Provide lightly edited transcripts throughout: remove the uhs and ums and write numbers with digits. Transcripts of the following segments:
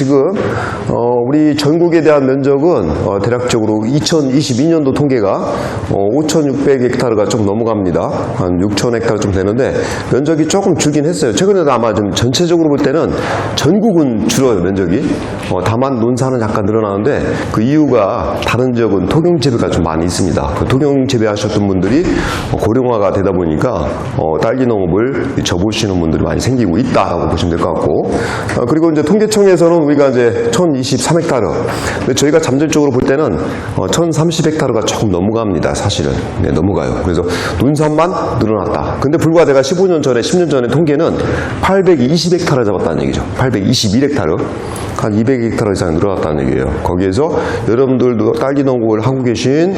지금 우리 전국에 대한 면적은 대략적으로 2022년도 통계가 5,600헥타르가 좀 넘어갑니다. 한 6,000헥타르 좀 되는데 면적이 조금 줄긴 했어요. 최근에도 아마 좀 전체적으로 볼 때는 전국은 줄어요, 면적이. 다만 논사는 약간 늘어나는데 그 이유가 다른 지역은 토경재배가 좀 많이 있습니다. 그 토경재배 하셨던 분들이 고령화가 되다 보니까 딸기 농업을 접으시는 분들이 많이 생기고 있다라고 보시면 될 것 같고, 그리고 이제 통계청에서는 우리가 이제 1,023헥타르, 근데 저희가 잠재적으로 볼 때는 1,030헥타르가 조금 넘어갑니다. 사실은 넘어가요. 그래서 논산만 늘어났다. 근데 불과 내가 15년 전에 10년 전에 통계는 820헥타르 잡았다는 얘기죠. 821헥타르, 한 200헥타르 이상 늘어났다는 얘기예요. 거기에서 여러분들도 딸기 농업을 하고 계신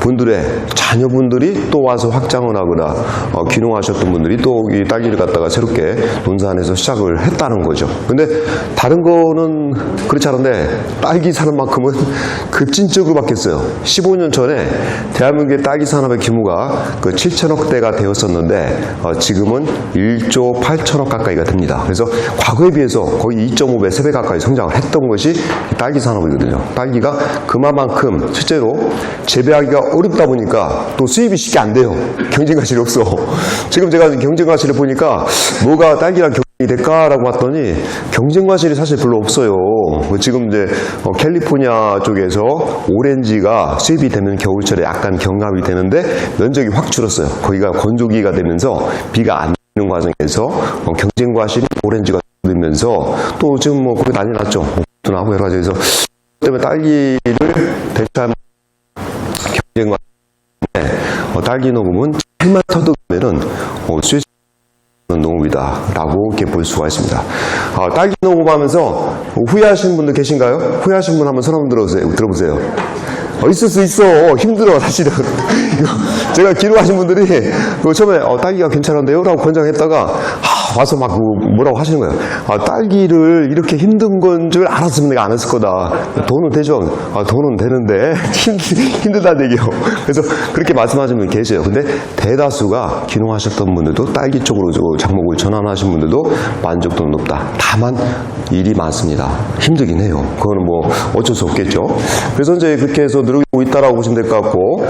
분들의 자녀분들이 또 와서 확장을 하거나 귀농하셨던 분들이 또 이 딸기를 갖다가 새롭게 논산에서 시작을 했다는 거죠. 근데 다른 거는 그렇지 않은데 딸기 산업만큼은 급진적으로 바뀌었어요. 15년 전에 대한민국의 딸기 산업의 규모가 그 7천억 대가 되었었는데 지금은 1조 8천억 가까이가 됩니다. 그래서 과거에 비해서 거의 2.5배, 3배 가까이 성장을 했던 것이 딸기 산업이거든요. 딸기가 그만큼 실제로 재배하기가 어렵다 보니까 또 수입이 쉽게 안 돼요. 경쟁 가치이 없어. 지금 제가 경쟁 가치를 보니까 뭐가 딸기랑 경쟁이 될까라고 봤더니 경쟁 가치이 사실 별로 없어요. 지금 이제 캘리포니아 쪽에서 오렌지가 수입이 되면 겨울철에 약간 경합이 되는데 면적이 확 줄었어요. 거기가 건조기가 되면서 비가 안 오는 과정에서 경쟁 가치이 오렌지가 되면서 또 지금 뭐 거기 난리 났죠. 또 나고 여러 가지에서 때문에 딸기를 대체하면 경쟁과 딸기 농업은 잘만 터득하면은 수혜자는 농업이다라고 이렇게 볼 수가 있습니다. 딸기 농업하면서 후회하시는 분들 계신가요? 후회하시는 분 한번 손 한번 들어보세요. 있을 수 있어. 힘들어, 사실은. 제가 기록하신 분들이 처음에 딸기가 괜찮은데요? 라고 권장했다가 와서 막 뭐라고 하시는 거예요. 딸기를 이렇게 힘든 건 줄 알았으면 내가 안 했을 거다. 돈은 되죠. 돈은 되는데 힘들다는 얘기예요. 그래서 그렇게 말씀하시는 분이 계세요. 근데 대다수가 귀농하셨던 분들도 딸기 쪽으로 작목을 전환하신 분들도 만족도는 높다. 다만 일이 많습니다. 힘들긴 해요. 그거는 뭐 어쩔 수 없겠죠. 그래서 이제 그렇게 해서 늘고 있다라고 보시면 될 것 같고,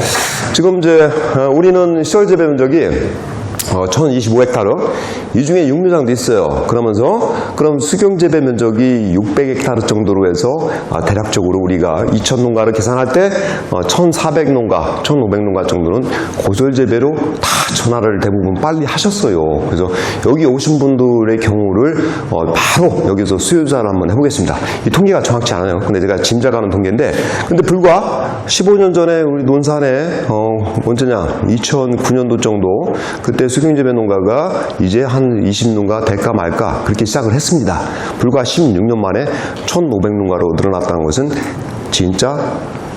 지금 이제 우리는 시설 재배 면적이 1,025헥타르, 이 중에 육류장도 있어요. 그럼 수경재배 면적이 600헥타르 정도로 해서 대략적으로 우리가 2,000농가를 계산할 때 1,400농가, 1,500농가 정도는 고설재배로 다 전화를 대부분 빨리 하셨어요. 그래서 여기 오신 분들의 경우를 바로 여기서 수요자를 한번 해보겠습니다. 이 통계가 정확치 않아요. 근데 제가 짐작하는 통계인데, 근데 불과 15년 전에 우리 논산에 언제냐, 2009년도 정도, 그때 수경재배 농가가 이제 한 20농가 될까 말까 그렇게 시작을 했습니다. 불과 16년 만에 1,500농가로 늘어났다는 것은 진짜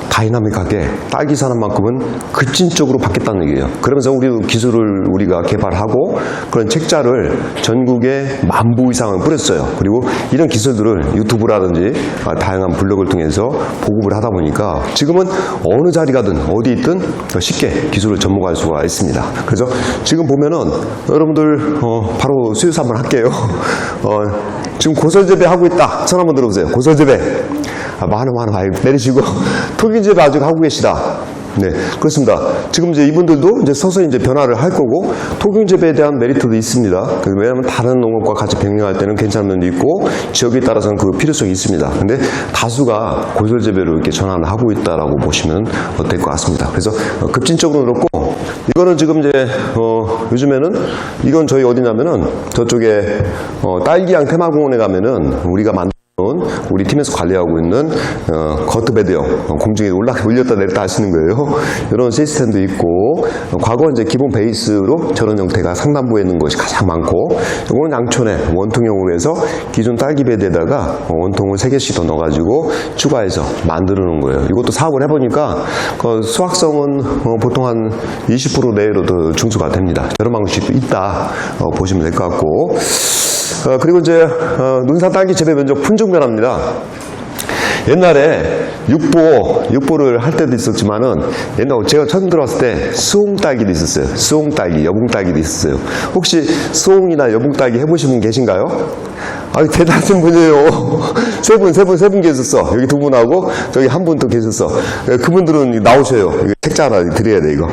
다이나믹하게 딸기 산업만큼은 급진적으로 바뀌었다는 얘기예요. 그러면서 우리 기술을 우리가 개발하고 그런 책자를 전국에 10,000부 이상을 뿌렸어요. 그리고 이런 기술들을 유튜브라든지 다양한 블로그를 통해서 보급을 하다 보니까 지금은 어느 자리 가든 어디 있든 쉽게 기술을 접목할 수가 있습니다. 그래서 지금 보면은 여러분들 바로 수요사 한번 할게요. 지금 고설재배 하고 있다. 손 한번 들어보세요. 고설재배. 많은 내리시고 토경재배 아직 하고 계시다. 네, 그렇습니다. 지금 이제 이분들도 이제 서서히 이제 변화를 할 거고, 토경재배에 대한 메리트도 있습니다. 왜냐하면 다른 농업과 같이 병행할 때는 괜찮은 면도 있고, 지역에 따라서는 그 필요성이 있습니다. 근데 다수가 고설재배로 이렇게 전환을 하고 있다라고 보시면 될 것 같습니다. 그래서 급진적으로 그렇고, 이거는 지금 이제 요즘에는 이건 저희 어디냐면은 저쪽에 딸기양 테마공원에 가면은 우리가 우리 팀에서 관리하고 있는 거트베드형 공중에 올렸다 내렸다 하시는 거예요. 이런 시스템도 있고, 과거 이제 기본 베이스로 저런 형태가 상단부에 있는 것이 가장 많고, 이거는 양촌에 원통형으로 해서 기존 딸기 베드에다가 원통을 3개씩 더 넣어가지고 추가해서 만들어 놓은 거예요. 이것도 사업을 해보니까 수확성은 보통 한 20% 내외로 더 증수가 됩니다. 여러 방식도 있다 보시면 될 것 같고, 그리고 이제 논산 딸기 재배 면적 품종 변화입니다. 옛날에 육보를 할 때도 있었지만은 옛날에 제가 처음 들어왔을 때 수홍딸기도 있었어요. 수홍딸기, 여봉딸기도 있었어요. 혹시 수홍이나 여봉딸기 해보신 분 계신가요? 아유, 대단하신 분이에요. 세 분 계셨어. 여기 두 분하고 저기 한 분 또 계셨어. 그분들은 나오셔요. 이거 책자 하나 드려야 돼, 이거.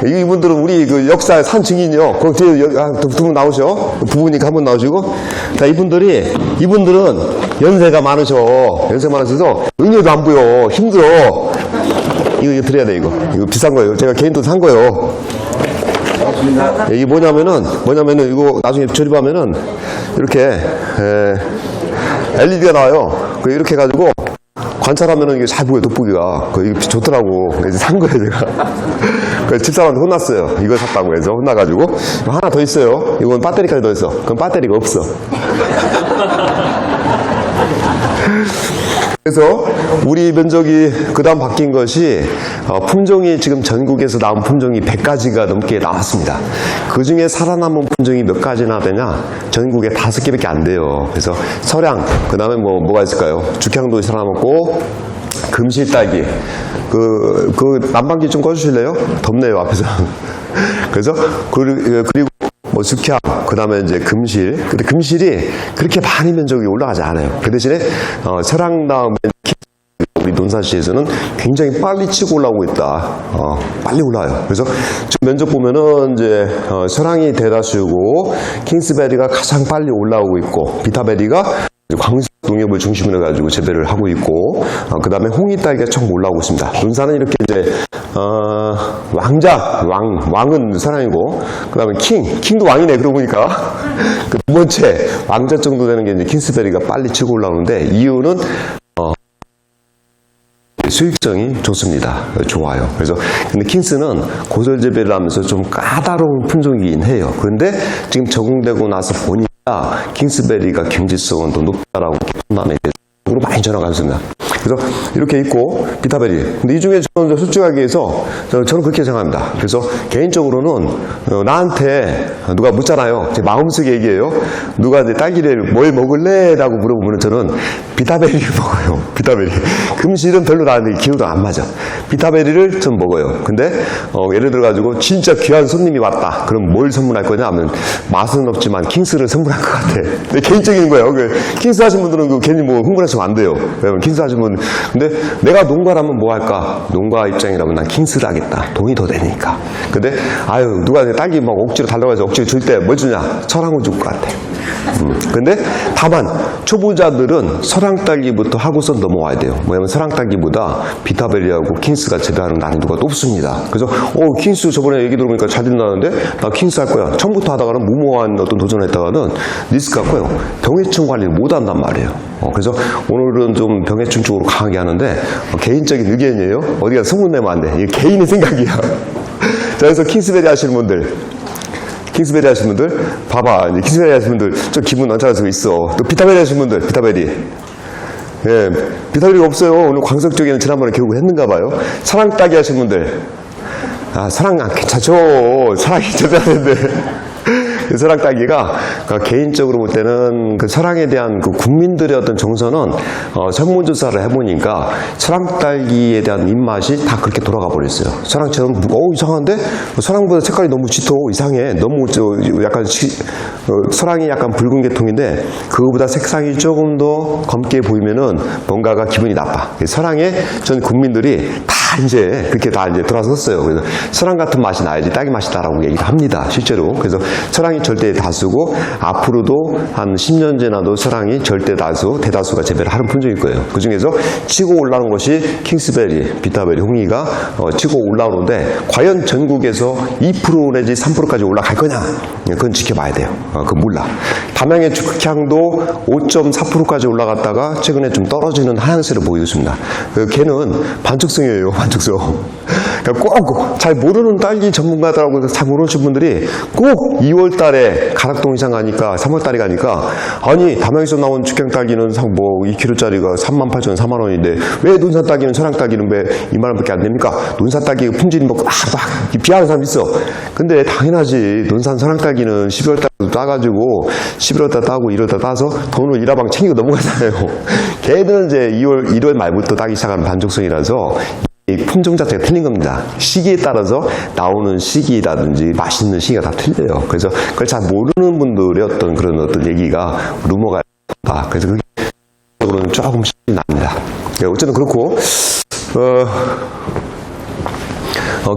이분들은 우리 그 역사의 산 증인이요. 거기 뒤에 두 분 나오셔. 부부니까 한 분 나오시고. 자, 이분들은 연세가 많으셔. 연세 많으셔서 응애도 안 보여. 힘들어. 이거 드려야 돼, 이거. 이거 비싼 거예요. 제가 개인 돈 산 거예요. 이게 뭐냐면은 이거 나중에 조립하면은 이렇게 LED가 나와요. 이렇게 해가지고 관찰하면은 이게 잘 보여, 돋보기가. 이게 좋더라고. 그래서 산 거예요, 제가. 그래서 집사람한테 혼났어요. 이걸 샀다고 해서 혼나가지고. 하나 더 있어요. 이건 배터리까지 더 있어. 그럼 배터리가 없어. 그래서 우리 면적이 그 다음 바뀐 것이 품종이 지금 전국에서 나온 품종이 100가지가 넘게 나왔습니다. 그 중에 살아남은 품종이 몇 가지나 되냐? 전국에 5개밖에 안 돼요. 그래서 서량, 그 다음에 뭐가 있을까요? 죽향도 살아남았고, 금실딸기. 그 난방기 좀 꺼주실래요? 덥네요, 앞에서. 그래서, 그리고 뭐 죽향, 그 다음에 이제 금실. 근데 금실이 그렇게 많이 면적이 올라가지 않아요. 그 대신에 서량 다음에 우리 논산시에서는 굉장히 빨리 치고 올라오고 있다. 빨리 올라와요. 그래서 지금 면적 보면은 이제 서량이 대다수고 킹스베리가 가장 빨리 올라오고 있고 비타베리가 광석 농협을 중심으로 가지고 재배를 하고 있고 그 다음에 홍이딸기가 조금 올라오고 있습니다. 논산은 이렇게 이제 왕은 서량이고 그 다음에 킹도 왕이네. 그러고 보니까 그 두 번째 왕자 정도 되는 게 이제 킹스베리가 빨리 치고 올라오는데 이유는 수익성이 좋습니다. 좋아요. 그래서 근데 킹스는 고설 재배를 하면서 좀 까다로운 품종이긴 해요. 그런데 지금 적응되고 나서 보니까 킹스베리가 경제성은 더 높다라고 판단에 대해서 많이 전화가 왔습니다. 그래서 이렇게 있고 비타베리. 근데 이 중에 저는 솔직하게 해서 저는 그렇게 생각합니다. 그래서 개인적으로는 나한테 누가 묻잖아요. 제 마음속에 얘기해요. 누가 이제 딸기를 뭘 먹을래? 라고 물어보면 저는 비타베리를 먹어요. 비타베리. 금실은 별로 나한테 기호도 안 맞아. 비타베리를 좀 먹어요. 근데 예를 들어가지고 진짜 귀한 손님이 왔다. 그럼 뭘 선물할 거냐 하면 맛은 없지만 킹스를 선물할 것 같아. 근데 개인적인 거예요. 킹스 하신 분들은 괜히 뭐 흥분하시면 안 돼요. 왜냐면 킹스 하신 분 근데 내가 농가라면 뭐 할까? 농가 입장이라면 난 킹스를 하겠다. 돈이 더 되니까. 근데 누가 딸기 막 억지로 달라고 해서 억지로 줄 때 뭐 주냐? 설황을 줄 것 같아. 근데 다만 초보자들은 설황딸기부터 하고서 넘어와야 돼요. 뭐냐면 설황딸기보다 비타베리하고 킹스가 재배하는 난이도가 높습니다. 그래서 킹스 저번에 얘기 들어보니까 잘 된다는데 나 킹스 할 거야. 처음부터 하다가는 무모한 어떤 도전을 했다가는 리스크가 커요. 병해충 관리를 못 한단 말이에요. 그래서 오늘은 좀 병해충 쪽으로 강하게 하는데 개인적인 의견이에요. 어디가 소문내면 안 돼. 이게 개인의 생각이야. 자, 그래서 킹스베리 하시는 분들 봐봐. 이제 킹스베리 하시는 분들 좀 기분 언짢아지고 있어. 또 비타베리 하시는 분들 비타베리. 예, 비타베리가 없어요. 오늘 광석 쪽에는 지난번에 결국 했는가 봐요. 사랑따기 하시는 분들 사랑 안 괜찮죠. 사랑이 괜찮은데 설황딸기가 개인적으로 볼 때는 그 설황에 대한 그 국민들의 어떤 정서는 설문조사를 해보니까 설황딸기에 대한 입맛이 다 그렇게 돌아가 버렸어요. 설황처럼 이상한데 설황보다 색깔이 너무 짙어 이상해 너무 약간 설황이 약간 붉은 계통인데 그거보다 색상이 조금 더 검게 보이면은 뭔가가 기분이 나빠. 설황에 전 국민들이 다 이제 그렇게 다 이제 들어섰어요. 그래서 설황 같은 맛이 나야지 딸기 맛이 나라고 얘기를 합니다. 실제로. 그래서 설황이 절대 다수고 앞으로도 한 10년 지나도 설황이 절대 대다수가 재배를 하는 품종일 거예요. 그 중에서 치고 올라오는 것이 킹스베리, 비타베리, 홍이가 치고 올라오는데 과연 전국에서 2% 내지 3%까지 올라갈 거냐? 그건 지켜봐야 돼요. 그건 몰라. 담양의 죽향도 5.4%까지 올라갔다가 최근에 좀 떨어지는 하향세를 보이고 있습니다. 걔는 반쪽성이에요. 반쪽성. 꼭 잘 모르는 딸기 전문가들하고 잘 모르시는 분들이 꼭 2월 달에 가락동 이상 가니까 3월 달에 가니까 아니 담양에서 나온 죽갱 딸기는 뭐 2kg짜리가 38,000원, 4만 원인데 왜 논산 딸기는 천양 딸기는 왜 2만 원밖에 안 됩니까? 논산 딸기 품질이 뭐 막 비하는 사람 있어. 근데 당연하지. 논산 천양 딸기는 12월 달도 따가지고 11월 달 따고 1월 달 따서 돈을 1화방 챙기고 넘어가잖아요. 걔는 이제 1월 말부터 따기 시작하는 반족성이라서 이 품종 자체가 틀린 겁니다. 시기에 따라서 나오는 시기라든지 맛있는 시기가 다 틀려요. 그래서 그걸 잘 모르는 분들의 어떤 얘기가 루머가 있다. 그래서 그게 적으로는 조금씩 납니다. 어쨌든 그렇고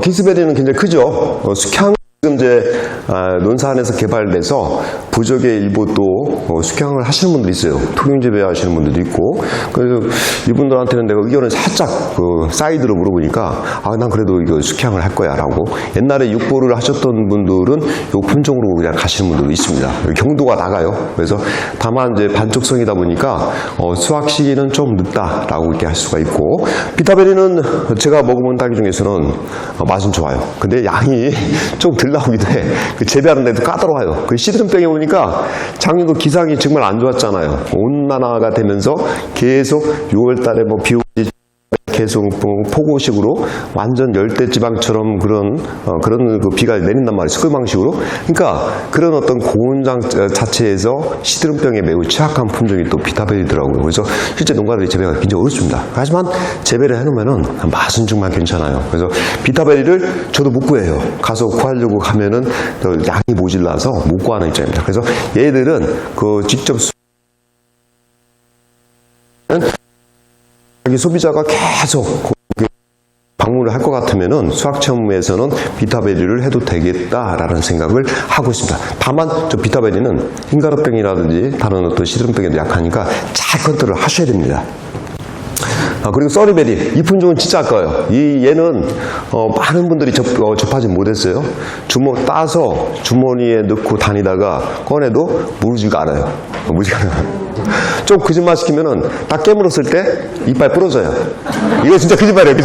킹스베리는 굉장히 크죠. 숙향 지금 이제 논산에서 개발돼서 부족의 일부도 숙향을 하시는 분들이 있어요. 토경 재배하시는 분들도 있고. 그래서 이분들한테는 내가 의견을 살짝 사이드로 물어보니까 난 그래도 이거 숙향을 할 거야 라고. 옛날에 육보를 하셨던 분들은 이 품종으로 그냥 가시는 분들도 있습니다. 경도가 나가요. 그래서 다만 이제 반쪽성이다 보니까 수확 시기는 좀 늦다라고 이렇게 할 수가 있고. 비타베리는 제가 먹어본 딸기 중에서는 맛은 좋아요. 근데 양이 좀 덜 나오기도 해. 재배하는데도 까다로워요. 시드름병에 오니까 작년도 기상이 정말 안 좋았잖아요. 온난화가 되면서 계속 6월 달에 뭐 비 오지 계속 폭우식으로 완전 열대지방처럼 그런 그 비가 내린단 말이에요. 스끌망식으로. 그러니까 그런 어떤 고온장 자체에서 시드름병에 매우 취약한 품종이 또 비타베리더라고요. 그래서 실제 농가들이 재배가 굉장히 어렵습니다. 하지만 재배를 해놓으면은 맛은 정말 괜찮아요. 그래서 비타베리를 저도 못 구해요. 가서 구하려고 가면은 양이 모질라서 못 구하는 입장입니다. 그래서 얘들은 직접 소비자가 계속 방문을 할 것 같으면은 수학체험에서는 비타베리를 해도 되겠다라는 생각을 하고 있습니다. 다만 저 비타베리는 흰가루병이라든지 다른 어떤 시드름병에도 약하니까 잘 컨트롤 하셔야 됩니다. 그리고 써리베리 이 품종은 진짜 아까워요. 얘는 많은 분들이 접하지 못했어요. 따서 주머니에 넣고 다니다가 꺼내도 무르지가 않아요. 좀 거짓말 시키면은 다 깨물었을 때 이빨 부러져요. 이거 진짜 거짓말이에요.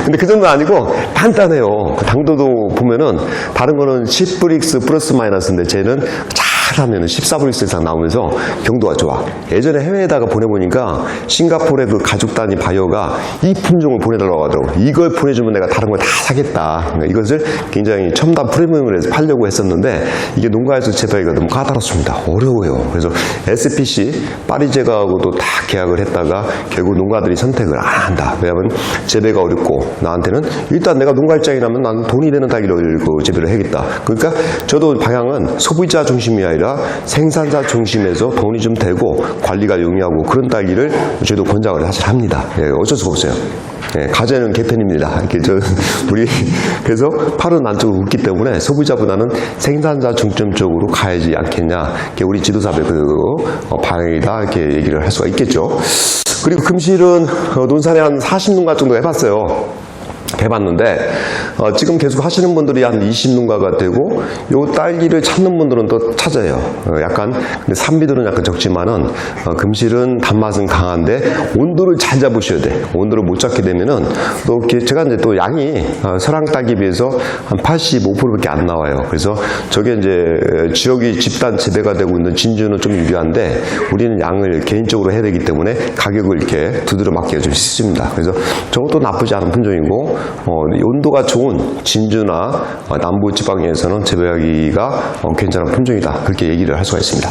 근데 그 정도는 아니고 단단해요. 당도도 보면은 다른 거는 10브릭스 플러스 마이너스인데 쟤는 잘하면 14브릭스 이상 나오면서 경도가 좋아. 예전에 해외에다가 보내보니까 싱가포르의 그 가죽 단위 바이어가 이 품종을 보내달라고 하더라고. 이걸 보내주면 내가 다른 걸 다 사겠다. 그러니까 이것을 굉장히 첨단 프리미엄을 해서 팔려고 했었는데 이게 농가에서 재배하기가 너무 까다롭습니다. 어려워요. 그래서 SPC 파리제가하고도 다 계약을 했다가 결국 농가들이 선택을 안 한다. 왜냐하면 재배가 어렵고 나한테는 일단 내가 농가 입장이라면 나는 돈이 되는 딸기를 재배를 해야겠다. 그러니까 저도 방향은 소비자 중심이 아니라 생산자 중심에서 돈이 좀 되고 관리가 용이하고 그런 딸기를 저희도 권장을 사실 합니다. 어쩔 수가 없어요. 가재는 개편입니다. 그래서 팔은 안쪽으로 웃기 때문에 소비자보다는 생산자 중점적으로 가야지 않겠냐. 우리 지도사의 방향이다. 이렇게 얘기를 할 수가 있겠죠. 그리고 금실은 논산에 한 40농가 정도 해봤어요. 해봤는데 지금 계속 하시는 분들이 한 20농가가 되고 요 딸기를 찾는 분들은 또 찾아요. 약간 근데 산비들은 약간 적지만은 금실은 단맛은 강한데 온도를 잘 잡으셔야 돼. 온도를 못 잡게 되면은 또 제가 이제 또 양이 설황 딸기에 비해서 한 85%밖에 안 나와요. 그래서 저게 이제 지역이 집단 재배가 되고 있는 진주는 좀 유리한데 우리는 양을 개인적으로 해야 되기 때문에 가격을 이렇게 두드려 맞기가 좀 쉽습니다. 그래서 저것도 나쁘지 않은 품종이고 온도가 좋은 진주나 남부지방에서는 재배하기가 괜찮은 품종이다. 그렇게 얘기를 할 수가 있습니다.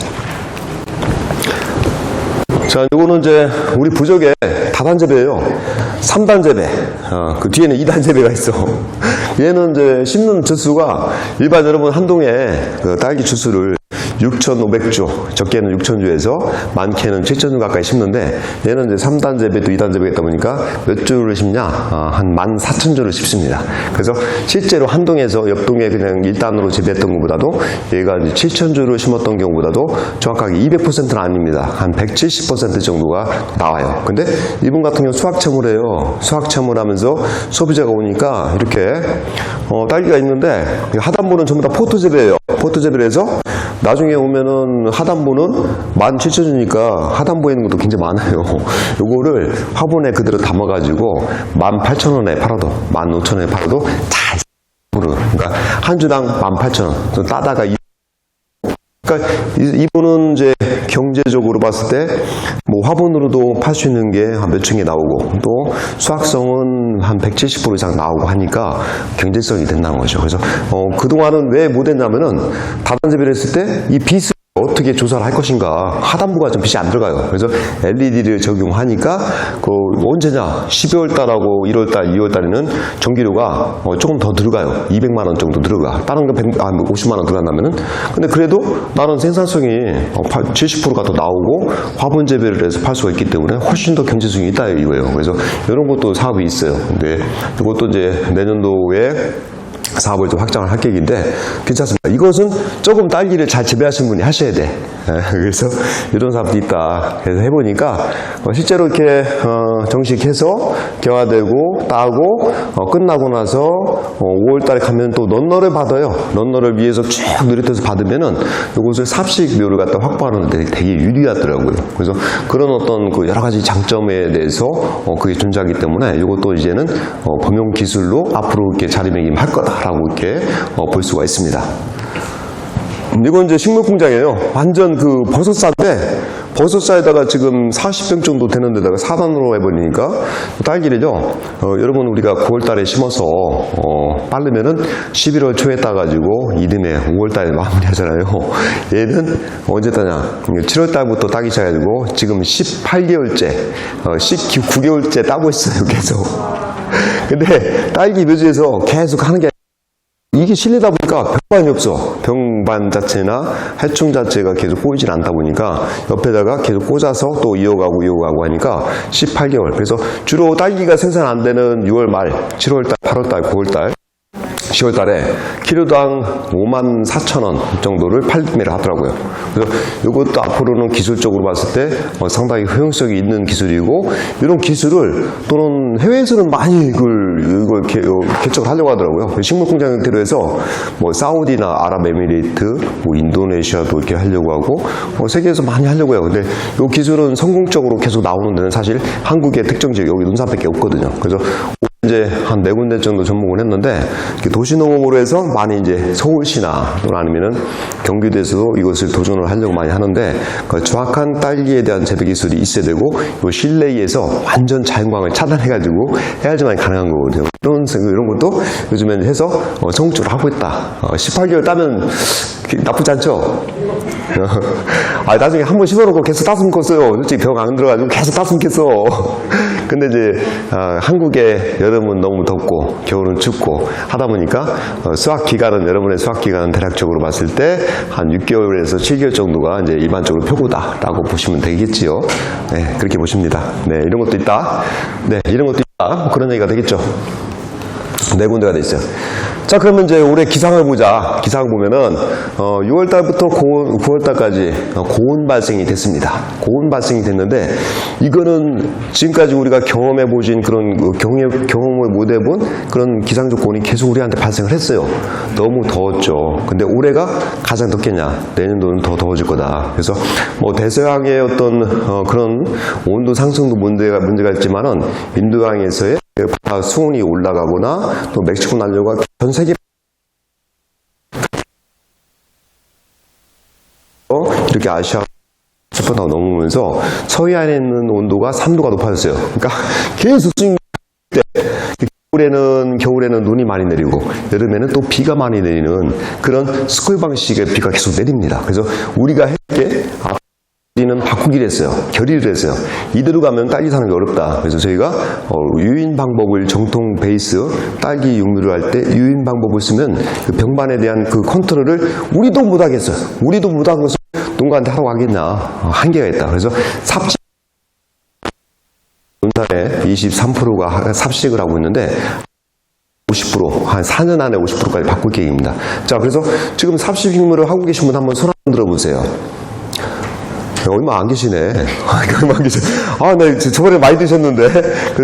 자, 이거는 이제 우리 부족의 다단 재배예요. 3단 재배. 그 뒤에는 2단 재배가 있어. 얘는 이제 심는 주수가 일반 여러분 한 동에 그 딸기 주수를 6,500주, 적게는 6,000주에서 많게는 7,000주 가까이 심는데 얘는 이제 3단 재배도 2단 재배가 있다 보니까 몇 주를 심냐? 한 14,000주를 심습니다. 그래서 실제로 한 동에서 옆 동에 그냥 1단으로 재배했던 것보다도 얘가 이제 7,000주를 심었던 경우보다도 정확하게 200%는 아닙니다. 한 170% 정도가 나와요. 근데 이분 같은 경우 수확체험을 해요. 수확체험을 하면서 소비자가 오니까 이렇게 딸기가 있는데 하단부는 전부 다 포토 재배예요. 포토 재배를 해서 나중에 오면은 하단부는 17,000원이니까 하단부에 있는 것도 굉장히 많아요. 요거를 화분에 그대로 담아가지고 18,000원에 팔아도 15,000원에 팔아도 잘 그러니까 한 주당 18,000원 따다가 그러니까 이분은 이제 경제적으로 봤을 때 뭐 화분으로도 팔 수 있는 게 한 몇 층에 나오고 또 수확성은 한 170% 이상 나오고 하니까 경제성이 된다는 거죠. 그래서 그동안은 왜 못했냐면은 다단 재배를 했을 때 이 빛을 어떻게 조사를 할 것인가 하단부가 좀 빛이 안 들어가요. 그래서 LED를 적용하니까 그 언제냐 12월 달하고 1월 달, 2월 달에는 전기료가 조금 더 들어가요. 200만 원 정도 들어가. 다른 거 50만 원 들어간다면은 근데 그래도 나는 생산성이 70%가 더 나오고 화분 재배를 해서 팔 수가 있기 때문에 훨씬 더 경제성이 있다 이거예요. 그래서 이런 것도 사업이 있어요. 근데 이것도 이제 내년도에 사업을 좀 확장을 할 계획인데 괜찮습니다. 이것은 조금 딸기를 잘 재배하신 분이 하셔야 돼. 그래서 이런 사업도 있다. 그래서 해보니까 실제로 이렇게 정식해서 개화되고 따고 끝나고 나서 5월달에 가면 또 런너를 받아요. 런너를 위해서 쭉 누릿해서 받으면은 이것을 삽식묘를 갖다 확보하는 데 되게 유리하더라고요. 그래서 그런 어떤 그 여러 가지 장점에 대해서 그게 존재하기 때문에 이것도 이제는 범용 기술로 앞으로 이렇게 자리매김할 거다. 라고 이렇게 볼 수가 있습니다. 이건 이제 식물 공장이에요. 완전 그 버섯사인데 버섯사에다가 지금 40평 정도 되는 데다가 4단으로 해버리니까 딸기를요. 여러분 우리가 9월달에 심어서 빠르면은 11월 초에 따가지고 이듬해 5월달에 마무리하잖아요. 얘는 언제 따냐? 7월달부터 따기 시작해가지고 지금 18개월째, 19개월째 따고 있어요. 계속. 근데 딸기 묘지에서 계속 하는 게 이게 실리다 보니까 병반이 없어. 병반 자체나 해충 자체가 계속 꼬이질 않다 보니까 옆에다가 계속 꽂아서 또 이어가고 하니까 18개월. 그래서 주로 딸기가 생산 안 되는 6월 말, 7월달, 8월달, 9월달, 10월달에 키로당 54,000원 정도를 판매를 하더라고요. 그래서 이것도 앞으로는 기술적으로 봤을 때 상당히 효용성이 있는 기술이고 이런 기술을 또는 해외에서는 많이 이걸 개척을 하려고 하더라고요. 식물 공장 형태로 해서 뭐 사우디나 아랍에미레이트, 뭐 인도네시아도 이렇게 하려고 하고 세계에서 많이 하려고 해요. 근데 이 기술은 성공적으로 계속 나오는 데는 사실 한국의 특정 지역 여기 논산밖에 없거든요. 그래서 이제 한 4군데 정도 접목을 했는데 도시농업으로 해서 많이 이제 서울시나 또는 아니면은 경기도에서도 이것을 도전을 하려고 많이 하는데 그 정확한 딸기에 대한 재배 기술이 있어야 되고 이 실내에서 완전 자연광을 차단해가지고 해야지만 가능한 거거든요. 이런 것도 요즘에 해서 성공적으로 하고 있다. 18개월 따면 나쁘지 않죠? 나중에 한번 심어놓고 계속 따스면 컸어요. 솔직히 병 안 들어가지고 계속 따스면 켰어. 근데 이제 한국의 여름은 너무 덥고 겨울은 춥고 하다 보니까 수확 기간은 여러분의 수확 기간은 대략적으로 봤을 때 한 6개월에서 7개월 정도가 이제 일반적으로 표고다라고 보시면 되겠지요. 네, 그렇게 보십니다. 네, 이런 것도 있다. 네, 이런 것도 있다. 그런 얘기가 되겠죠. 4군데가 돼 있어요. 자, 그러면 이제 올해 기상을 보자. 기상을 보면은 6월달부터 9월달까지 고온 발생이 됐습니다. 고온 발생이 됐는데 이거는 지금까지 우리가 경험해 보신 그런 경험을 못 해본 그런 기상 조건이 계속 우리한테 발생을 했어요. 너무 더웠죠. 근데 올해가 가장 덥겠냐? 내년도는 더 더워질 거다. 그래서 뭐 대서양의 어떤 그런 온도 상승도 문제가 있지만은 인도양에서의 바다 수온이 올라가거나 또 멕시코 난로가 전 세계 이렇게 아시아 슈퍼타워 넘으면서 서해안에 있는 온도가 3도가 높아졌어요. 그러니까 계속 겨울에는 눈이 많이 내리고 여름에는 또 비가 많이 내리는 그런 스콜 방식의 비가 계속 내립니다. 그래서 우리가 할게 우리는 바꾸기로 했어요. 결의를 했어요. 이대로 가면 딸기 사는 게 어렵다. 그래서 저희가 유인 방법을 정통 베이스 딸기 육류를 할 때 유인 방법을 쓰면 그 병반에 대한 그 컨트롤을 우리도 못하겠어요. 우리도 못한 것을 누군가한테 하라고 하겠냐. 한계가 있다. 그래서 삽식 논산에 23%가 삽식을 하고 있는데 50%, 한 4년 안에 50%까지 바꿀 계획입니다. 자, 그래서 지금 삽식 육류를 하고 계신 분 한번 손 한번 들어보세요. 얼마 안 계시네. 얼마 안 계시네. 나 저번에 많이 드셨는데,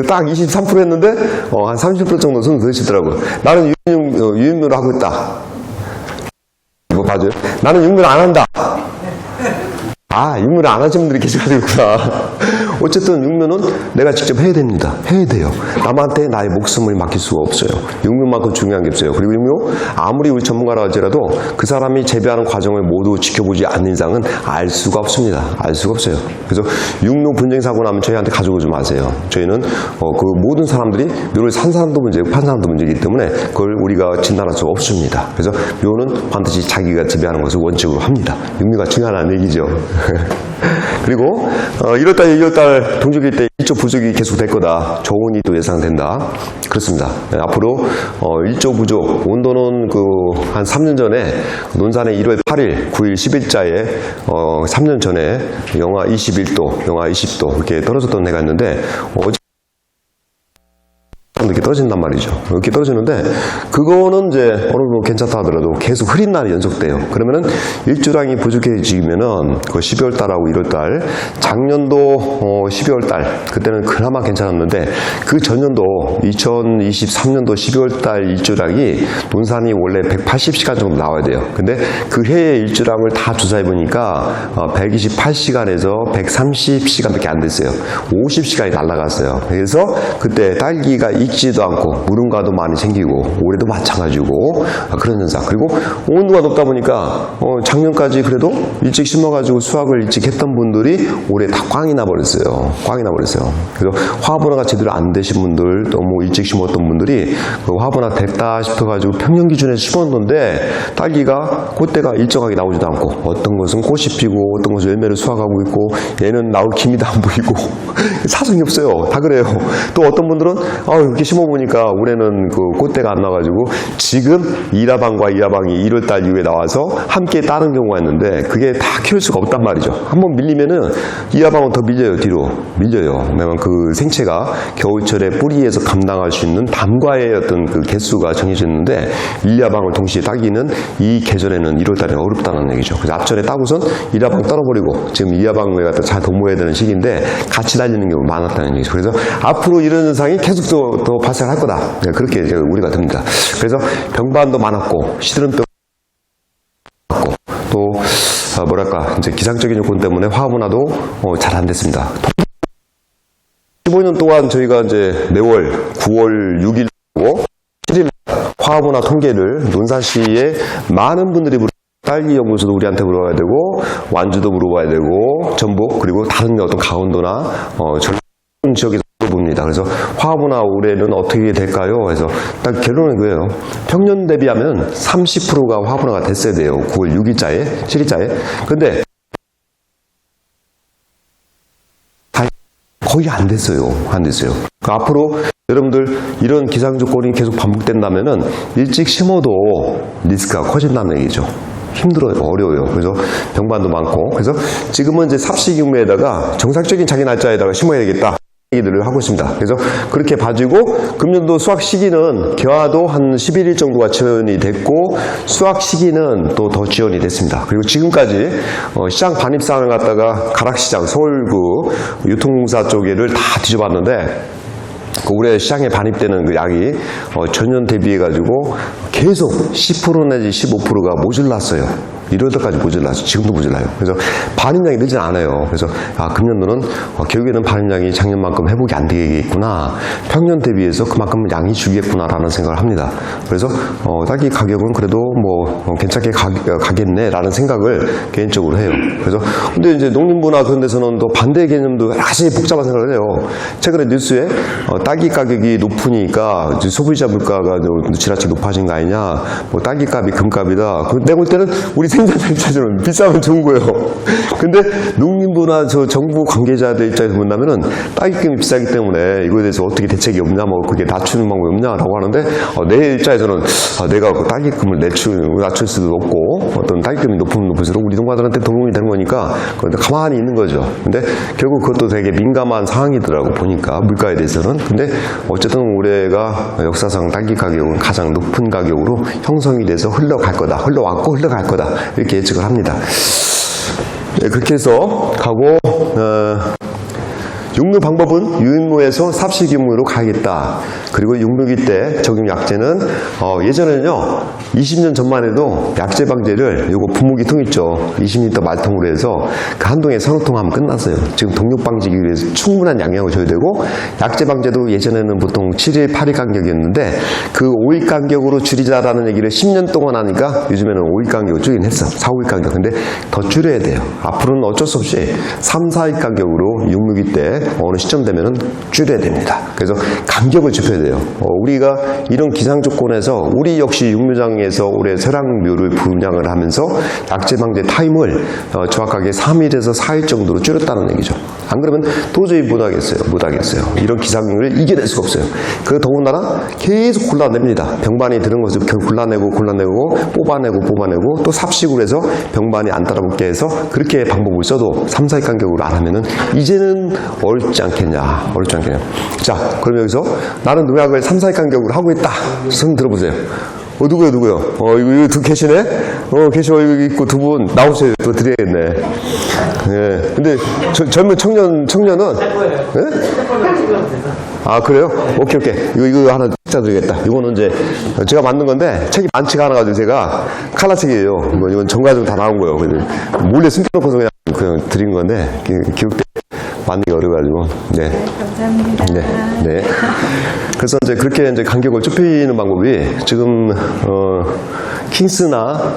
딱 23% 했는데, 한 30% 정도 손 드시더라고요. 나는 유인료로 하고 있다. 뭐 맞아요. 나는 육묘를 안 한다. 아, 육묘를 안 하시는 분들이 계시구나. 어쨌든 육묘는 내가 직접 해야 됩니다. 해야 돼요. 남한테 나의 목숨을 맡길 수가 없어요. 육묘만큼 중요한 게 없어요. 그리고 육묘, 아무리 우리 전문가라 할지라도 그 사람이 재배하는 과정을 모두 지켜보지 않는 이상은 알 수가 없습니다. 알 수가 없어요. 그래서 육묘 분쟁 사고 나면 저희한테 가져오지 마세요. 저희는 그 모든 사람들이 묘를 산 사람도 문제고 판 사람도 문제이기 때문에 그걸 우리가 진단할 수가 없습니다. 그래서 묘는 반드시 자기가 재배하는 것을 원칙으로 합니다. 육묘가 중요하다는 얘기죠. 그리고 1월달, 2월달 동절기 때 일조 부족이 계속될 거다. 저온이 또 예상된다. 그렇습니다. 앞으로 일조 부족, 온도는 한 3년 전에 논산에 1월 8일, 9일, 10일자에 3년 전에 영하 21도, 영하 20도 이렇게 떨어졌던 해가 있는데 이렇게 떨어진단 말이죠. 이렇게 떨어지는데 그거는 이제 어느 정도 괜찮다 하더라도 계속 흐린 날이 연속돼요. 그러면은 일조량이 부족해지면은 그 12월 달하고 1월 달, 작년도 12월 달 그때는 그나마 괜찮았는데 그 전년도 2023년도 12월 달 일조량이 논산이 원래 180시간 정도 나와야 돼요. 근데 그 해의 일조량을 다 조사해 보니까 128시간에서 130시간밖에 안 됐어요. 50시간이 날아갔어요. 그래서 그때 딸기가 익지도 않고 무름가도 많이 생기고 올해도 마찬가지고 그런 현상. 그리고 온도가 높다 보니까 작년까지 그래도 일찍 심어가지고 수확을 일찍 했던 분들이 올해 다 꽝이 나버렸어요. 꽝이 나버렸어요. 그래서 화분화가 제대로 안 되신 분들, 너무 일찍 심었던 분들이 그 화분화 됐다 싶어가지고 평년 기준에 심었는데 딸기가 그때가 일정하게 나오지도 않고 어떤 것은 꽃이 피고 어떤 것은 열매를 수확하고 있고 얘는 나올 기미도 안 보이고 사정이 없어요. 다 그래요. 또 어떤 분들은 이렇게 심어보니까 올해는 그 꽃대가 안 나가지고 지금 이라방과 이라방이 1월달 이후에 나와서 함께 따는 경우가 있는데 그게 다 키울 수가 없단 말이죠. 한번 밀리면은 이라방은 더 밀려요. 뒤로 밀려요. 왜냐면 그 생체가 겨울철에 뿌리에서 감당할 수 있는 담과의 어떤 그 개수가 정해져 있는데 이라방을 동시에 따기는 이 계절에는 1월달에 어렵다는 얘기죠. 그래서 앞전에 따고선 이라방 떨어버리고 지금 이라방을 갖다 잘 도모해야 되는 시기인데 같이 달리는 경우가 많았다는 얘기죠. 그래서 앞으로 이런 현상이 계속 더 발생할 거다. 그렇게 이제 우리가 됩니다. 그래서 병반도 많았고 시드름병 많았고 또 뭐랄까 이제 기상적인 요건 때문에 화분화도 잘 안 됐습니다. 15년 동안 저희가 이제 매월 9월 6일하고 7일 화분화 통계를 논산시에 많은 분들이 딸기 연구소도 우리한테 물어봐야 되고 완주도 물어봐야 되고 전북 그리고 다른 어떤 강원도나 전남 지역에서 물어봅니다. 그래서 화분화 올해는 어떻게 될까요? 그래서 딱 결론은 그거예요. 평년 대비하면 30%가 화분화가 됐어야 돼요. 9월 6일자에 7일자에. 근데 거의 안 됐어요. 안 됐어요. 그러니까 앞으로 여러분들 이런 기상 조건이 계속 반복된다면은 일찍 심어도 리스크가 커진다는 얘기죠. 힘들어요. 어려워요. 그래서 병반도 많고. 그래서 지금은 이제 삽시기후에다가 정상적인 자기 날짜에다가 심어야 되겠다. 얘기들을 하고 있습니다. 그래서 그렇게 봐주고 금년도 수확 시기는 개화도 한 11일 정도가 지연이 됐고 수확 시기는 또 더 지연이 됐습니다. 그리고 지금까지 시장 반입 사항을 갖다가 가락시장 서울구 유통공사 쪽에를 다 뒤져봤는데 올해 시장에 반입되는 그 양이 전년 대비해가지고 계속 10% 내지 15%가 모질랐어요. 1월달까지 모질라서 지금도 모질라요. 그래서 반입량이 늘진 않아요. 그래서 금년도는 결국에는 반입량이 작년만큼 회복이 안 되겠구나. 평년 대비해서 그만큼 양이 줄겠구나라는 생각을 합니다. 그래서 딸기 가격은 그래도 뭐 괜찮게 가겠네라는 생각을 개인적으로 해요. 그래서 근데 이제 농림부나 그런 데서는 또 반대 개념도 여러 가지 복잡한 생각을 해요. 최근에 뉴스에 딸기 가격이 높으니까 소비자 물가가 지나치게 높아진 거 아니냐. 뭐 딸기 값이 금값이다. 내가 볼 때는 우리 생산자 입장에서는 비싸면 좋은 거예요. 근데 농림부나 저 정부 관계자들 입장에서 본다면은 딸기금이 비싸기 때문에 이거에 대해서 어떻게 대책이 없냐, 뭐 그게 낮추는 방법이 없냐라고 하는데 내 입장에서는 내가 그 딸기금을 낮출 수도 없고 어떤 딸기금이 높을수록 우리 농가들한테 도움이 되는 거니까 가만히 있는 거죠. 근데 결국 그것도 되게 민감한 상황이더라고 보니까 물가에 대해서는. 근데 어쨌든 올해가 역사상 딸기 가격은 가장 높은 가격으로 형성이 돼서 흘러갈 거다. 흘러왔고 흘러갈 거다. 이렇게 예측을 합니다. 네, 그렇게 해서 가고 육류 방법은 유인무에서 삽식유무로 가야겠다. 그리고 육류기 때 적용 약제는 예전에는요 20년 전만 해도 약제 방제를 요거 분무기통 있죠. 20리터 말통으로 해서 그 한 동에 서너 통 하면 끝났어요. 지금 동력 방지기 위해서 충분한 양량을 줘야 되고, 약제 방제도 예전에는 보통 7일, 8일 간격이었는데 그 5일 간격으로 줄이자라는 얘기를 10년 동안 하니까 요즘에는 5일 간격으로 줄이긴 했어. 4, 5일 간격. 근데 더 줄여야 돼요. 앞으로는 어쩔 수 없이 3, 4일 간격으로 육류기 때 어느 시점 되면은 줄여야 됩니다. 그래서 간격을 좁혀야 돼요. 우리가 이런 기상 조건에서 우리 역시 육류장에서 올해 세량류를 분양을 하면서 약제 방제 타임을 정확하게 3일에서 4일 정도로 줄였다는 얘기죠. 안 그러면 도저히 못하겠어요. 이런 기상을 이겨낼 수가 없어요. 그 더군다나 계속 골라냅니다. 병반이 드는 것을 골라내고 뽑아내고 또 삽식으로 해서 병반이 안 따라붙게 해서 그렇게 방법을 써도 3, 4일 간격으로 안 하면은 이제는 어렵지 않겠냐. 자, 그럼 여기서 나는 농약을 3, 4일 간격으로 하고 있다. 손 들어보세요. 누구요? 이거 두 계시네? 계셔. 이거 있고 두 분 나오세요. 또 드려야겠네. 예. 근데 젊은 청년은? 예? 아, 그래요? 오케이. 이거 하나 찍자 드리겠다. 이거는 이제 제가 만든 건데 책이 많지가 않아가지고 제가 칼라책이에요. 이건 전과적으로 다 나온 거예요. 몰래 숨겨놓고서 그냥 드린 건데, 기록대 만들기 어려워가지고. 네. 감사합니다. 네. 그래서 이제 그렇게 이제 간격을 좁히는 방법이 지금, 킹스나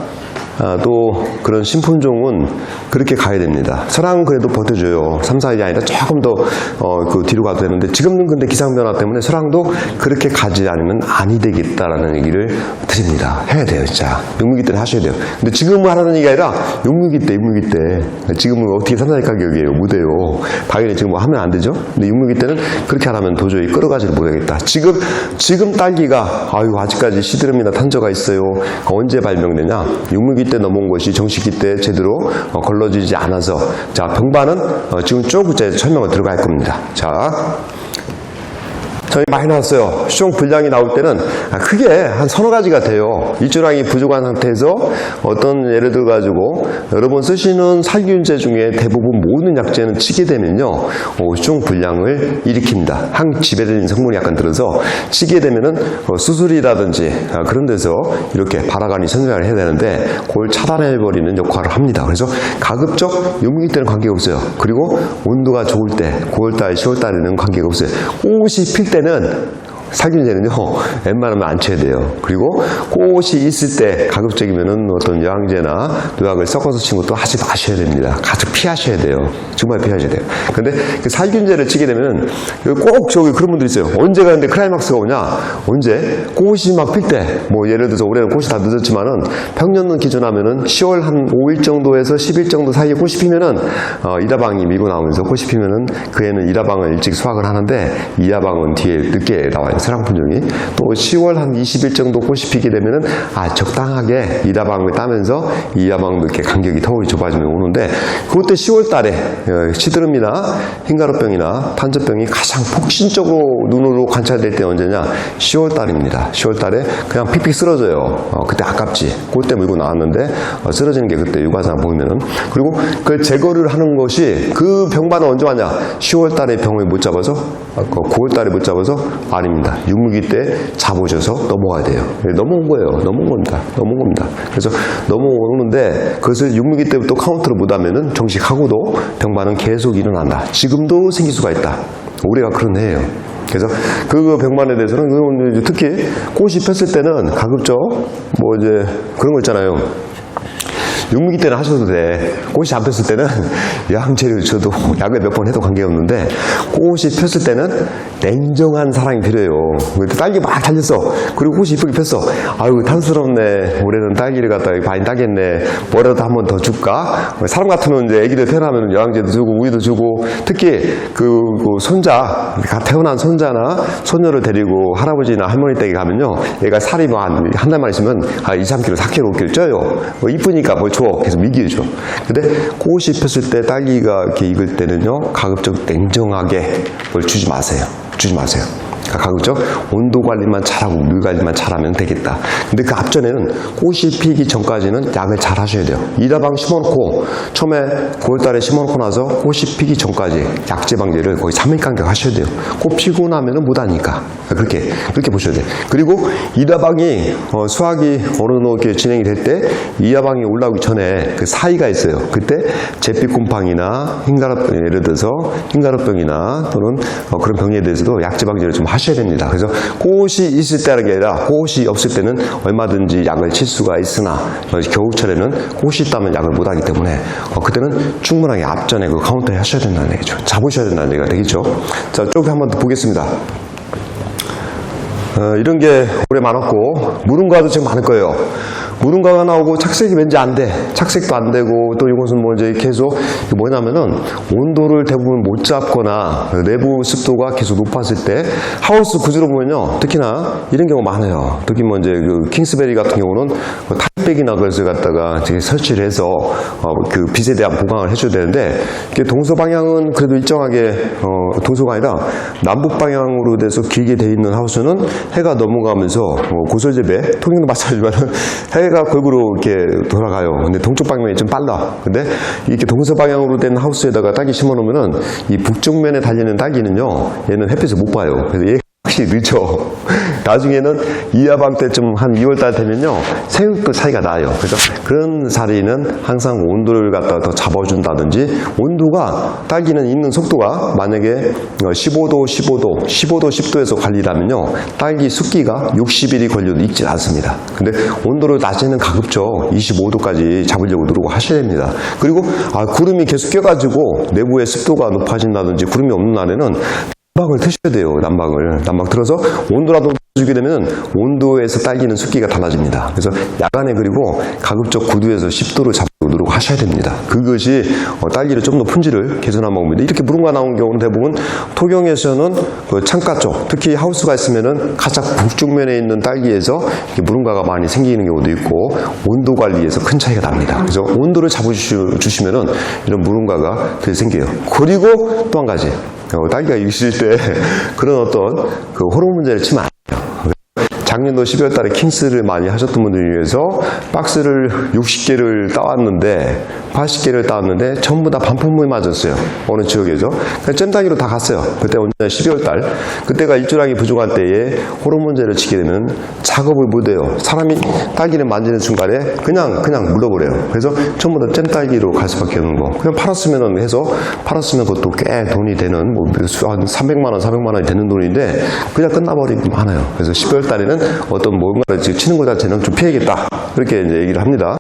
또 그런 신품종은 그렇게 가야 됩니다. 설황은 그래도 버텨줘요. 3, 4일이 아니라 조금 더 그 뒤로 가도 되는데, 지금은 근데 기상변화 때문에 설황도 그렇게 가지 않으면 아니 되겠다라는 얘기를 드립니다. 해야 돼요, 진짜. 육류기 때는 하셔야 돼요. 근데 지금은 하라는 얘기가 아니라 육류기 때 지금은 어떻게 3, 4일 가격이에요? 못해요. 당연히 지금 뭐 하면 안 되죠. 근데 육류기 때는 그렇게 안 하면 도저히 끌어가지를 못하겠다. 지금 딸기가 아직까지 시드름이나 탄저가 있어요. 언제 발병되냐? 육류기 때 넘어온 것이 정식기 때 제대로 걸러지지 않아서, 자, 병반은 지금 쭉 설명을 들어갈 겁니다. 자, 저희 많이 나왔어요. 수종 분량이 나올 때는 크게 한 서너 가지가 돼요. 일조량이 부족한 상태에서 어떤 예를 들어 가지고 여러분 쓰시는 살균제 중에 대부분 모든 약제는 치게 되면요, 수종 분량을 일으킵니다. 항지배적인 성분이 약간 들어서 치게 되면은 수술이라든지 그런 데서 이렇게 발화관이 선생을 해야 되는데 그걸 차단해버리는 역할을 합니다. 그래서 가급적 육류기 때는 관계가 없어요. 그리고 온도가 좋을 때 9월달, 10월달에는 관계가 없어요. 꽃이 필 때는 살균제는요, 웬만하면 안 쳐야 돼요. 그리고 꽃이 있을 때 가급적이면은 어떤 여항제나 노약을 섞어서 친 것도 하지 마셔야 됩니다. 가장 피하셔야 돼요. 정말 피하셔야 돼요. 근데 그 살균제를 치게 되면은 꼭 그런 분들 있어요. 언제 가는데 클라이막스가 오냐? 언제? 꽃이 막 필 때, 뭐 예를 들어서 올해는 꽃이 다 늦었지만은 평년도 기준하면은 10월 한 5일 정도에서 10일 정도 사이에 꽃이 피면은 이라방이 밀고 나오면서 꽃이 피면은 그 애는 이라방을 일찍 수확을 하는데 이라방은 뒤에 늦게 나와요. 설황품종이. 또 10월 한 20일 정도 꽃이 피게 되면은 적당하게 이라방을 따면서 이라방도 이렇게 간격이 터울이 좁아지면 오는데, 그때 10월 달에 시드름이나 흰가루병이나 탄저병이 가장 폭신적으로 눈으로 관찰될 때 언제냐? 10월 달입니다. 10월 달에 그냥 픽픽 쓰러져요. 그때 아깝지. 그때 물고 나왔는데 쓰러지는 게 그때 유가상 보이면은. 그리고 그 제거를 하는 것이, 그 병반은 언제 왔냐? 10월 달에 병을 못 잡아서 9월 달에 못 잡아서 아닙니다. 육류기 때 잡으셔서 넘어가야 돼요. 넘어온 거예요. 넘어온 겁니다. 그래서 넘어오는데 그것을 육류기 때부터 카운트를 못하면은 정식하고도 병반은 계속 일어난다. 지금도 생길 수가 있다. 올해가 그런 해예요. 그래서 그 병반에 대해서는 특히 꽃이 폈을 때는 가급적 뭐 이제 그런 거 있잖아요. 육류기 때는 하셔도 돼. 꽃이 안 폈을 때는 여항제를 줘도 약을 몇 번 해도 관계없는데, 꽃이 폈을 때는 냉정한 사랑이 필요해요. 딸기 막 달렸어. 그리고 꽃이 이쁘게 폈어. 아유, 탄스럽네. 올해는 딸기를 갖다 많이 따겠네. 뭐라도 한 번 더 줄까? 사람 같으면 이제 애기들 태어나면 여항제도 주고 우유도 주고, 특히 그 손자, 태어난 손자나 손녀를 데리고 할아버지나 할머니 댁에 가면요, 얘가 살이 뭐 한 달만 있으면 2, 3kg, 4kg, 5kg 쪄요. 이쁘니까 뭐 계속 미기죠. 근데 꽃이 폈을 때 딸기가 이렇게 익을 때는요, 가급적 냉정하게 뭘 주지 마세요. 가급적 온도 관리만 잘하고 물 관리만 잘하면 되겠다. 근데 그 앞전에는 꽃이 피기 전까지는 약을 잘 하셔야 돼요. 이다방 심어놓고 처음에 9월달에 심어놓고 나서 꽃이 피기 전까지 약재 방제를 거의 3일 간격 하셔야 돼요. 꽃 피고 나면은 못하니까 그렇게 보셔야 돼요. 그리고 이다방이 수확이 어느 정도 이렇게 진행이 될 때 이다방이 올라오기 전에 그 사이가 있어요. 그때 제빛곰팡이나 흰가루병, 예를 들어서 흰가루병이나 또는 그런 병에 대해서도 약재 방제를 좀 하셔야 됩니다. 그래서 꽃이 있을 때라는 게 아니라 꽃이 없을 때는 얼마든지 약을 칠 수가 있으나 겨울철에는 꽃이 있다면 약을 못 하기 때문에 그때는 충분하게 앞전에 그 카운터에 하셔야 된다는 얘기죠. 잡으셔야 된다는 얘기가 되겠죠. 자, 쭉 한번 더 보겠습니다. 이런 게 올해 많았고, 무릉과도 지금 많을 거예요. 무릉과가 나오고 착색이 왠지 안 돼. 착색도 안 되고, 또 이것은 뭐 이제 계속 뭐냐면은 온도를 대부분 못 잡거나 내부 습도가 계속 높았을 때 하우스 구조로 보면요. 특히나 이런 경우 많아요. 특히 뭐 이제 그 킹스베리 같은 경우는 탈백이나 그것을 갖다가 이제 설치를 해서 그 빛에 대한 보강을 해줘야 되는데, 이게 동서 방향은 그래도 일정하게 동서가 아니라 남북 방향으로 돼서 길게 돼 있는 하우스는 해가 넘어가면서 고설재배, 통영도 마찬가지지만 해가 골고루 이렇게 돌아가요. 근데 동쪽 방향이 좀 빨라. 근데 이렇게 동서 방향으로 된 하우스에다가 딸기 심어 놓으면은 이 북쪽면에 달리는 딸기는요, 얘는 햇빛을 못 봐요. 그래서 얘 확실히 늦죠. 나중에는 이하방 때쯤 한 2월달 되면요, 생육도 차이가 나요. 그래서 그런 사리는 항상 온도를 갖다가 더 잡아준다든지, 온도가 딸기는 있는 속도가 만약에 15도, 10도에서 관리라면요, 딸기 숙기가 60일이 걸려도 익지 않습니다. 근데 온도를 낮에는 가급적 25도까지 잡으려고 노력하셔야 됩니다. 그리고 구름이 계속 껴가지고 내부의 습도가 높아진다든지 구름이 없는 날에는 난방을 트셔야 돼요. 난방 틀어서 온도라도 주게 되면 온도에서 딸기는 습기가 달라집니다. 그래서 야간에 그리고 가급적 9도에서 10도로 잡고 노력하셔야 됩니다. 그것이 딸기를 좀 더 품질을 개선한 방법입니다. 이렇게 무릉과 나온 경우는 대부분 토경에서는 그 창가 쪽, 특히 하우스가 있으면은 가장 북쪽면에 있는 딸기에서 이렇게 무릉과가 많이 생기는 경우도 있고, 온도 관리에서 큰 차이가 납니다. 그래서 온도를 잡아주시면은 이런 무릉과가 생겨요. 그리고 또 한 가지, 딸기가 있을 때 그런 어떤 그 호르몬 문제를 치면 안 돼요. 작년도 12월 달에 킹스를 많이 하셨던 분들 위해서 박스를 60개를 따왔는데 80개를 따왔는데 전부 다 반품을 맞았어요. 어느 지역에서. 잼따기로 다 갔어요. 그때 언제 12월 달. 그때가 일조량이 부족할 때에 호르몬제를 치게 되면 작업을 못 해요. 사람이 딸기를 만지는 순간에 그냥 물러버려요. 그래서 전부 다 잼따기로 갈 수밖에 없는 거. 그냥 팔았으면 그것도 꽤 돈이 되는, 뭐 한 300만 원, 400만 원이 되는 돈인데 그냥 끝나버리기 많아요. 그래서 12월 달에는 어떤 뭔가를 치는 것 자체는 좀 피해야겠다. 그렇게 이제 얘기를 합니다.